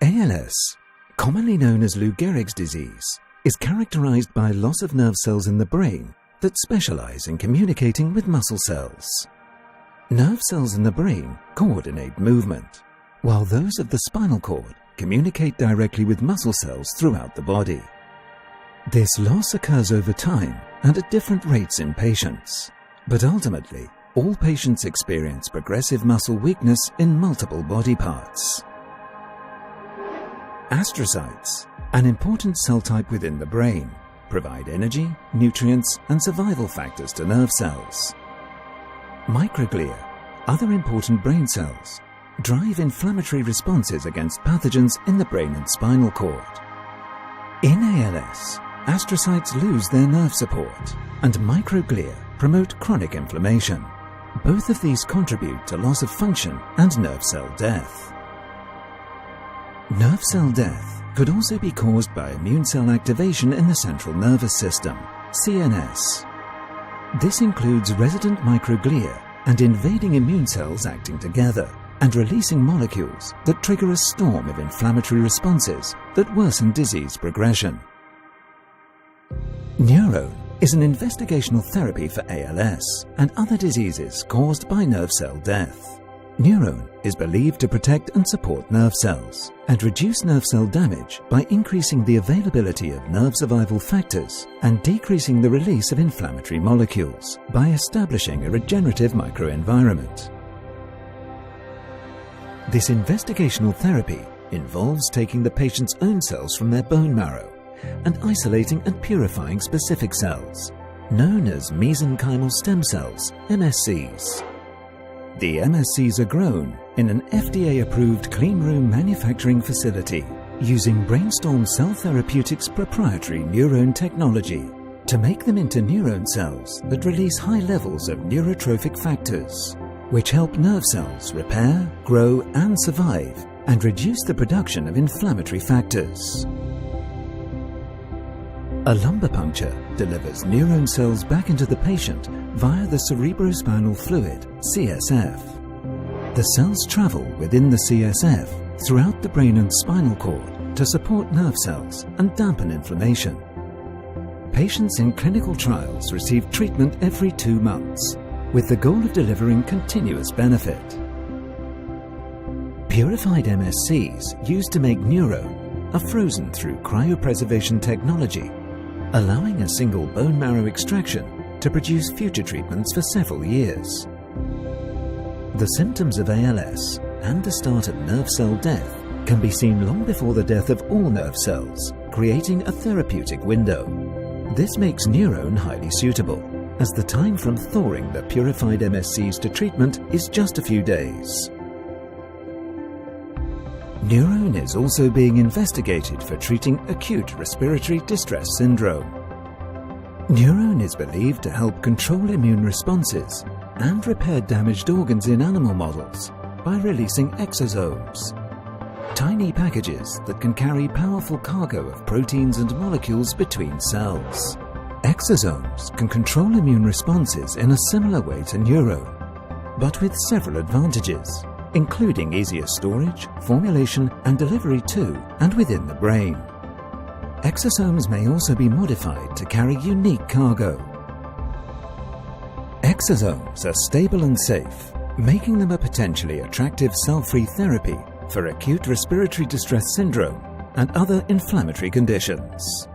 ALS, commonly known as Lou Gehrig's disease, is characterized by loss of nerve cells in the brain that specialize in communicating with muscle cells. Nerve cells in the brain coordinate movement, while those of the spinal cord communicate directly with muscle cells throughout the body. This loss occurs over time and at different rates in patients, but ultimately, all patients experience progressive muscle weakness in multiple body parts. Astrocytes, an important cell type within the brain, provide energy, nutrients, and survival factors to nerve cells. Microglia, other important brain cells, drive inflammatory responses against pathogens in the brain and spinal cord. In ALS, astrocytes lose their nerve support, and microglia promote chronic inflammation. Both of these contribute to loss of function and nerve cell death. Nerve cell death could also be caused by immune cell activation in the central nervous system, CNS. This includes resident microglia and invading immune cells acting together and releasing molecules that trigger a storm of inflammatory responses that worsen disease progression. NUROWN is an investigational therapy for ALS and other diseases caused by nerve cell death. NUROWN is believed to protect and support nerve cells and reduce nerve cell damage by increasing the availability of nerve survival factors and decreasing the release of inflammatory molecules by establishing a regenerative microenvironment. This investigational therapy involves taking the patient's own cells from their bone marrow and isolating and purifying specific cells, known as mesenchymal stem cells, MSCs. The MSCs are grown in an FDA-approved cleanroom manufacturing facility using Brainstorm Cell Therapeutics' proprietary NUROWN technology to make them into neuron cells that release high levels of neurotrophic factors, which help nerve cells repair, grow, and survive, and reduce the production of inflammatory factors. A lumbar puncture delivers NUROWN cells back into the patient via the cerebrospinal fluid, CSF. The cells travel within the CSF throughout the brain and spinal cord to support nerve cells and dampen inflammation. Patients in clinical trials receive treatment every 2 months, with the goal of delivering continuous benefit. Purified MSCs used to make NUROWN are frozen through cryopreservation technology, allowing a single bone marrow extraction to produce future treatments for several years. The symptoms of ALS and the start of nerve cell death can be seen long before the death of all nerve cells, creating a therapeutic window. This makes NUROWN highly suitable, as the time from thawing the purified MSCs to treatment is just a few days. NUROWN is also being investigated for treating acute respiratory distress syndrome. NUROWN is believed to help control immune responses and repair damaged organs in animal models by releasing exosomes, tiny packages that can carry powerful cargo of proteins and molecules between cells. Exosomes can control immune responses in a similar way to NUROWN, but with several advantages, including easier storage, formulation, and delivery to and within the brain. Exosomes may also be modified to carry unique cargo. Exosomes are stable and safe, making them a potentially attractive cell-free therapy for acute respiratory distress syndrome and other inflammatory conditions.